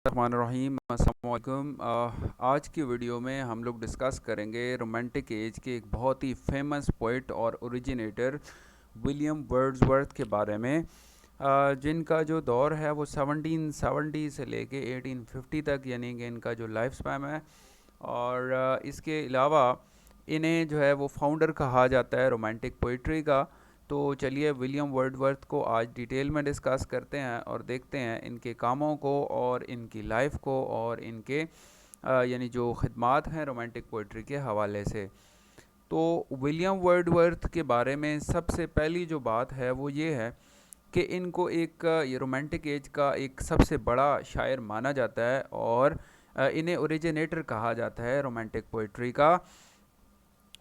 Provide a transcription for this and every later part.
الرحمن الرحیم، السلام علیکم۔ آج کی ویڈیو میں ہم لوگ ڈسکس کریں گے رومانٹک ایج کے ایک بہت ہی فیمس پوئٹ اور اوریجنیٹر ولیم ورڈزورتھ کے بارے میں، جن کا جو دور ہے وہ 1770 سے لے کے 1850 تک، یعنی کہ ان کا جو لائف سپیم ہے۔ اور اس کے علاوہ انہیں جو ہے وہ فاؤنڈر کہا جاتا ہے رومانٹک پوئٹری کا۔ تو چلیے ولیم ورڈزورتھ کو آج ڈیٹیل میں ڈسکس کرتے ہیں اور دیکھتے ہیں ان کے کاموں کو اور ان کی لائف کو اور ان کے یعنی جو خدمات ہیں رومانٹک پوئٹری کے حوالے سے۔ تو ولیم ورڈزورتھ کے بارے میں سب سے پہلی جو بات ہے وہ یہ ہے کہ ان کو ایک یہ رومانٹک ایج کا ایک سب سے بڑا شاعر مانا جاتا ہے، اور انہیں اوریجنیٹر کہا جاتا ہے رومانٹک پوئٹری کا۔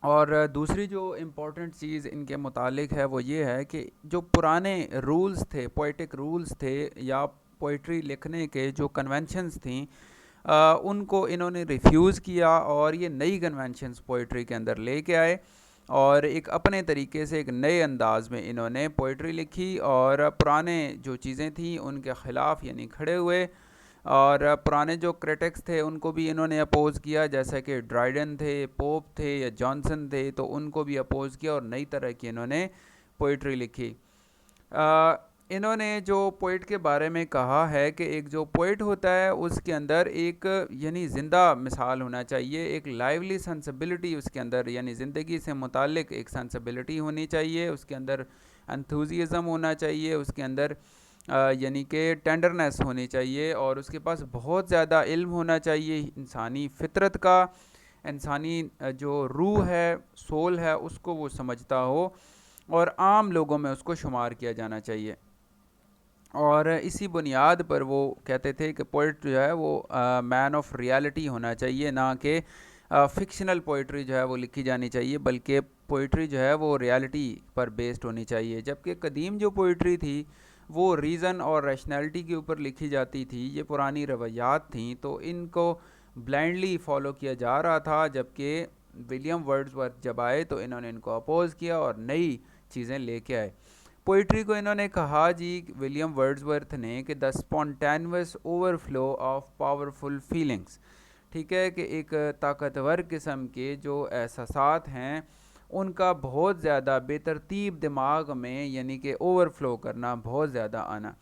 اور دوسری جو امپورٹنٹ چیز ان کے متعلق ہے وہ یہ ہے کہ جو پرانے رولز تھے، پوئٹک رولز تھے یا پوئٹری لکھنے کے جو کنونشنز تھیں، ان کو انہوں نے ریفیوز کیا اور یہ نئی کنونشنز پوئٹری کے اندر لے کے آئے، اور ایک اپنے طریقے سے ایک نئے انداز میں انہوں نے پوئٹری لکھی اور پرانے جو چیزیں تھیں ان کے خلاف یعنی کھڑے ہوئے۔ اور پرانے جو کرٹکس تھے ان کو بھی انہوں نے اپوز کیا، جیسا کہ ڈرائیڈن تھے، پوپ تھے یا جانسن تھے، تو ان کو بھی اپوز کیا اور نئی طرح کی انہوں نے پوئٹری لکھی۔ انہوں نے جو پوئٹ کے بارے میں کہا ہے کہ ایک جو پوئٹ ہوتا ہے اس کے اندر ایک یعنی زندہ مثال ہونا چاہیے، ایک لائیولی سینسبلٹی اس کے اندر، یعنی زندگی سے متعلق ایک سینسبلٹی ہونی چاہیے، اس کے اندر انتھوزیزم ہونا چاہیے، اس کے اندر یعنی کہ ٹینڈرنیس ہونی چاہیے، اور اس کے پاس بہت زیادہ علم ہونا چاہیے انسانی فطرت کا، انسانی جو روح ہے، سول ہے، اس کو وہ سمجھتا ہو، اور عام لوگوں میں اس کو شمار کیا جانا چاہیے۔ اور اسی بنیاد پر وہ کہتے تھے کہ پوئٹ جو ہے وہ مین آف ریالٹی ہونا چاہیے، نہ کہ فکشنل پوئٹری جو ہے وہ لکھی جانی چاہیے، بلکہ پوئٹری جو ہے وہ ریالٹی پر بیسڈ ہونی چاہیے۔ جبکہ قدیم جو پوئٹری تھی وہ ریزن اور ریشنلٹی کے اوپر لکھی جاتی تھی، یہ پرانی روایات تھیں، تو ان کو بلائنڈلی فالو کیا جا رہا تھا۔ جبکہ ولیم ورڈزورتھ جب آئے تو انہوں نے ان کو اپوز کیا اور نئی چیزیں لے کے آئے۔ پوئٹری کو انہوں نے کہا جی ولیم ورڈزورتھ نے کہ the spontaneous overflow of powerful feelings, ٹھیک ہے، کہ ایک طاقتور قسم کے جو احساسات ہیں ان کا بہت زیادہ بے ترتیب دماغ میں یعنی کہ اوور فلو کرنا، بہت زیادہ آنا۔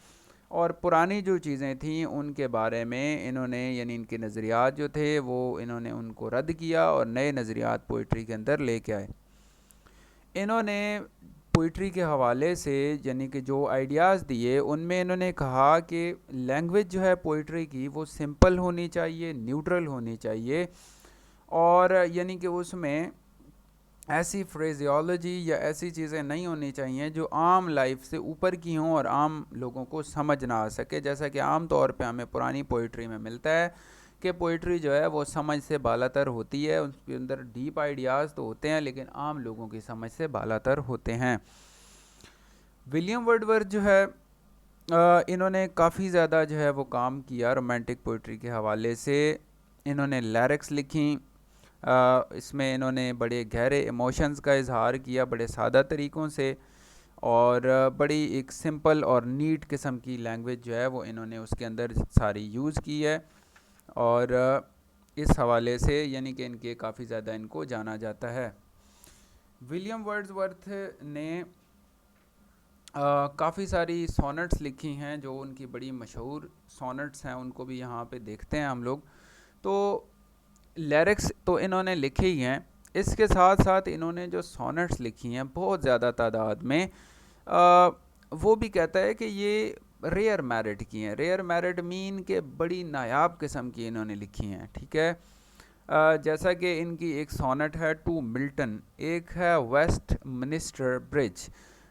اور پرانی جو چیزیں تھیں ان کے بارے میں انہوں نے یعنی ان کے نظریات جو تھے وہ انہوں نے ان کو رد کیا اور نئے نظریات پوئٹری کے اندر لے کے آئے۔ انہوں نے پوئٹری کے حوالے سے یعنی کہ جو آئیڈیاز دیے ان میں انہوں نے کہا کہ لینگویج جو ہے پوئٹری کی وہ سمپل ہونی چاہیے، نیوٹرل ہونی چاہیے، اور یعنی کہ اس میں ایسی فریزیولوجی یا ایسی چیزیں نہیں ہونی چاہیے جو عام لائف سے اوپر کی ہوں اور عام لوگوں کو سمجھ نہ آ سکے، جیسا کہ عام طور پہ ہمیں پرانی پوئٹری میں ملتا ہے کہ پوئٹری جو ہے وہ سمجھ سے بالا تر ہوتی ہے، اس کے اندر ڈیپ آئیڈیاز تو ہوتے ہیں لیکن عام لوگوں کی سمجھ سے بالا تر ہوتے ہیں۔ ولیم ورڈزورتھ جو ہے انہوں نے کافی زیادہ جو ہے وہ کام کیا رومانٹک پوئٹری کے حوالے سے۔ انہوں نے لیرکس لکھیں، اس میں انہوں نے بڑے گہرے ایموشنز کا اظہار کیا بڑے سادہ طریقوں سے، اور بڑی ایک سمپل اور نیٹ قسم کی لینگویج جو ہے وہ انہوں نے اس کے اندر ساری یوز کی ہے، اور اس حوالے سے یعنی کہ ان کے کافی زیادہ ان کو جانا جاتا ہے۔ ولیم ورڈزورتھ نے کافی ساری سونٹس لکھی ہیں جو ان کی بڑی مشہور سونٹس ہیں، ان کو بھی یہاں پہ دیکھتے ہیں ہم لوگ۔ تو لیرکس تو انہوں نے لکھے ہی ہیں، اس کے ساتھ ساتھ انہوں نے جو سونٹس لکھی ہیں بہت زیادہ تعداد میں، وہ بھی کہتا ہے کہ یہ ریئر میرٹ کی ہیں۔ ریئر میرٹ مین کہ بڑی نایاب قسم کی انہوں نے لکھی ہیں، ٹھیک ہے۔ جیسا کہ ان کی ایک سونٹ ہے ٹو ملٹن، ایک ہے Westminster Bridge,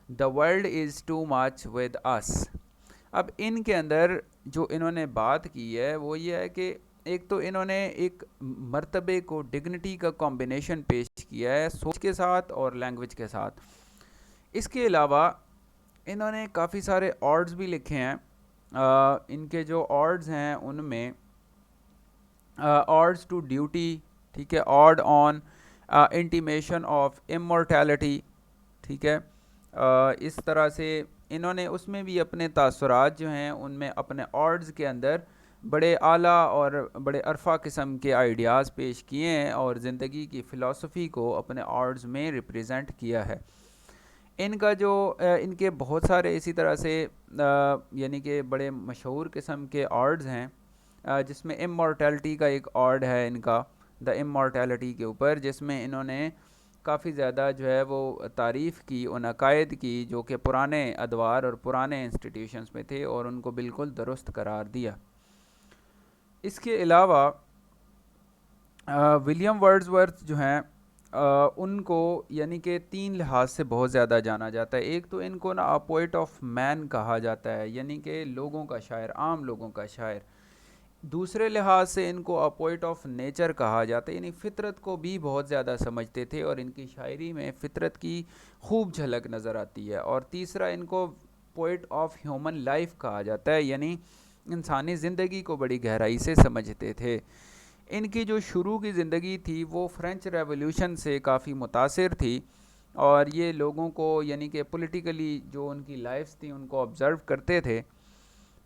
the world is too much with us. اب ان کے اندر جو انہوں نے بات کی ہے وہ یہ ہے کہ ایک تو انہوں نے ایک مرتبے کو ڈگنیٹی کا کمبینیشن پیش کیا ہے سوچ کے ساتھ اور لینگویج کے ساتھ۔ اس کے علاوہ انہوں نے کافی سارے آرڈز بھی لکھے ہیں۔ ان کے جو آرڈز ہیں ان میں آرڈز ٹو ڈیوٹی، ٹھیک ہے، ode on intimation of immortality, ٹھیک ہے، اس طرح سے انہوں نے اس میں بھی اپنے تاثرات جو ہیں ان میں اپنے آرڈز کے اندر بڑے اعلیٰ اور بڑے عرفہ قسم کے آئیڈیاز پیش کیے ہیں اور زندگی کی فلسفی کو اپنے آرٹس میں ریپریزنٹ کیا ہے۔ ان کا جو ان کے بہت سارے اسی طرح سے یعنی کہ بڑے مشہور قسم کے آرٹس ہیں، جس میں امورٹیلٹی کا ایک آرٹ ہے ان کا، دا امورٹیلٹی کے اوپر، جس میں انہوں نے کافی زیادہ جو ہے وہ تعریف کی ان عقائد کی جو کہ پرانے ادوار اور پرانے انسٹیٹیوشنز میں تھے، اور ان کو بالکل درست قرار دیا۔ اس کے علاوہ ولیم ورڈزورتھ جو ہیں ان کو یعنی کہ 3 لحاظ سے بہت زیادہ جانا جاتا ہے۔ ایک تو ان کو نا پوئٹ آف مین کہا جاتا ہے، یعنی کہ لوگوں کا شاعر، عام لوگوں کا شاعر۔ دوسرے لحاظ سے ان کو پوئٹ آف نیچر کہا جاتا ہے، یعنی فطرت کو بھی بہت زیادہ سمجھتے تھے اور ان کی شاعری میں فطرت کی خوب جھلک نظر آتی ہے۔ اور تیسرا ان کو پوئٹ آف ہیومن لائف کہا جاتا ہے، یعنی انسانی زندگی کو بڑی گہرائی سے سمجھتے تھے۔ ان کی جو شروع کی زندگی تھی وہ فرینچ ریولیوشن سے کافی متاثر تھی، اور یہ لوگوں کو یعنی کہ پولیٹیکلی جو ان کی لائفز تھیں ان کو آبزرو کرتے تھے۔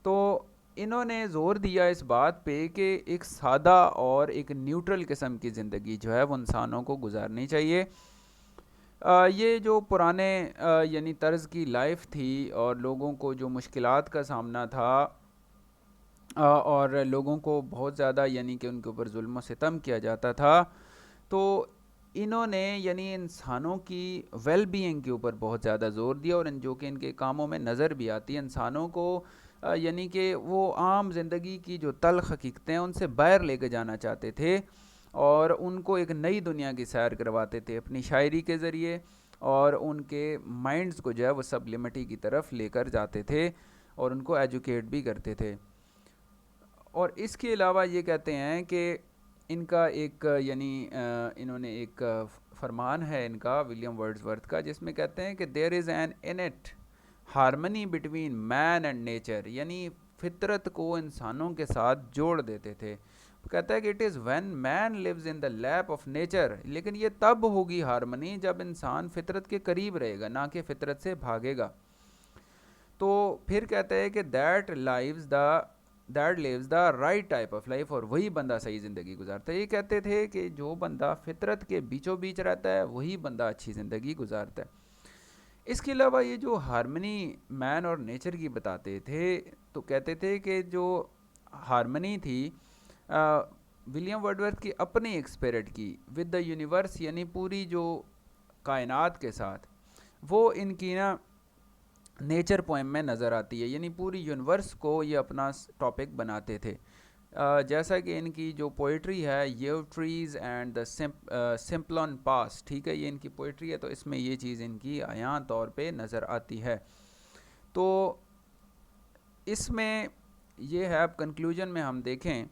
تو انہوں نے زور دیا اس بات پہ کہ ایک سادہ اور ایک نیوٹرل قسم کی زندگی جو ہے وہ انسانوں کو گزارنی چاہیے۔ یہ جو پرانے یعنی طرز کی لائف تھی اور لوگوں کو جو مشکلات کا سامنا تھا، اور لوگوں کو بہت زیادہ یعنی کہ ان کے اوپر ظلم و ستم کیا جاتا تھا، تو انہوں نے یعنی انسانوں کی ویل بینگ کے اوپر بہت زیادہ زور دیا، اور جو کہ ان کے کاموں میں نظر بھی آتی ہے، انسانوں کو یعنی کہ وہ عام زندگی کی جو تلخ حقیقتیں ہیں ان سے باہر لے کے جانا چاہتے تھے، اور ان کو ایک نئی دنیا کی سیر کرواتے تھے اپنی شاعری کے ذریعے، اور ان کے مائنڈز کو جو ہے وہ سبلیمٹی کی طرف لے کر جاتے تھے اور ان کو ایجوکیٹ بھی کرتے تھے۔ اور اس کے علاوہ یہ کہتے ہیں کہ ان کا ایک یعنی انہوں نے ایک فرمان ہے ان کا ولیم ورڈزورتھ کا، جس میں کہتے ہیں کہ there is an innate harmony between man and nature, یعنی فطرت کو انسانوں کے ساتھ جوڑ دیتے تھے۔ کہتا ہے کہ it is when man leaves in the lap of nature, لیکن یہ تب ہوگی ہارمنی جب انسان فطرت کے قریب رہے گا، نہ کہ فطرت سے بھاگے گا۔ تو پھر کہتا ہے کہ that lives the right type of life, اور وہی بندہ صحیح زندگی گزارتا ہے۔ یہ کہتے تھے کہ جو بندہ فطرت کے بیچوں بیچ رہتا ہے وہی بندہ اچھی زندگی گزارتا ہے۔ اس کے علاوہ یہ جو ہارمنی مین اور نیچر کی بتاتے تھے، تو کہتے تھے کہ جو ہارمنی تھی ولیم ورڈورتھ کی اپنی ایک اسپرٹ کی ود دا یونیورس، یعنی پوری جو کائنات کے ساتھ، وہ ان کی نا نیچر پوئم میں نظر آتی ہے، یعنی پوری یونیورس کو یہ اپنا ٹاپک بناتے تھے۔ جیسا کہ ان کی جو پوئٹری ہے یو ٹریز اینڈ دا سمپلن پاس، ٹھیک ہے، یہ ان کی پوئٹری ہے، تو اس میں یہ چیز ان کی عیاں طور پہ نظر آتی ہے۔ تو اس میں یہ ہے، اب کنکلوژن میں ہم دیکھیں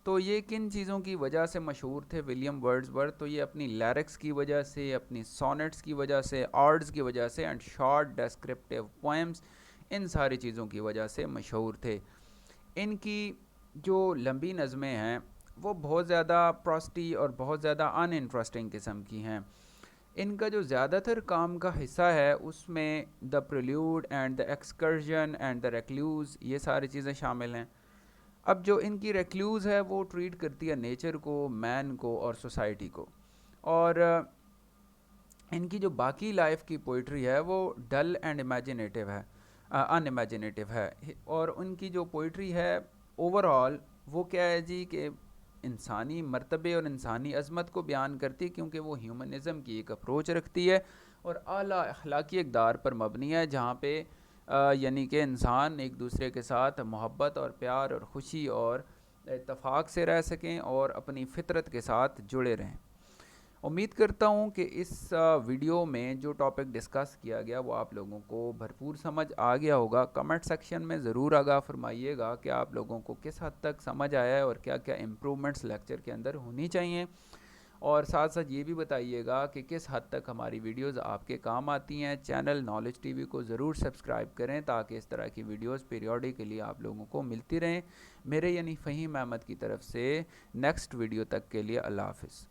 تو یہ کن چیزوں کی وجہ سے مشہور تھے ولیم ورڈزورتھ، تو یہ اپنی لیرکس کی وجہ سے، اپنی سونٹس کی وجہ سے، آرڈز کی وجہ سے، اینڈ شارٹ ڈیسکرپٹیو پوئمز، ان ساری چیزوں کی وجہ سے مشہور تھے۔ ان کی جو لمبی نظمیں ہیں وہ بہت زیادہ پراسٹی اور بہت زیادہ ان انٹرسٹنگ قسم کی ہیں۔ ان کا جو زیادہ تر کام کا حصہ ہے اس میں دا پریلیوڈ اینڈ دا ایکسکرژن اینڈ دا ریکلیوز، یہ ساری چیزیں شامل ہیں۔ اب جو ان کی ریکلیوز ہے وہ ٹریٹ کرتی ہے نیچر کو، مین کو اور سوسائٹی کو، اور ان کی جو باقی لائف کی پوئٹری ہے وہ ڈل اینڈ امیجنیٹیو ہے، ان امیجنیٹیو ہے، اور ان کی جو پوئٹری ہے اوور آل وہ کیا ہے جی کہ انسانی مرتبے اور انسانی عظمت کو بیان کرتی ہے، کیونکہ وہ ہیومنزم کی ایک اپروچ رکھتی ہے اور اعلیٰ اخلاقی اقدار پر مبنی ہے، جہاں پہ یعنی کہ انسان ایک دوسرے کے ساتھ محبت اور پیار اور خوشی اور اتفاق سے رہ سکیں اور اپنی فطرت کے ساتھ جڑے رہیں۔ امید کرتا ہوں کہ اس ویڈیو میں جو ٹاپک ڈسکس کیا گیا وہ آپ لوگوں کو بھرپور سمجھ آ گیا ہوگا۔ کمنٹ سیکشن میں ضرور آگاہ فرمائیے گا کہ آپ لوگوں کو کس حد تک سمجھ آیا ہے اور کیا کیا امپرومنٹس لیکچر کے اندر ہونی چاہیے، اور ساتھ ساتھ یہ بھی بتائیے گا کہ کس حد تک ہماری ویڈیوز آپ کے کام آتی ہیں۔ چینل نالج ٹی وی کو ضرور سبسکرائب کریں تاکہ اس طرح کی ویڈیوز پیریوڈیکلی آپ لوگوں کو ملتی رہیں۔ میرے یعنی فہیم احمد کی طرف سے نیکسٹ ویڈیو تک کے لیے اللہ حافظ۔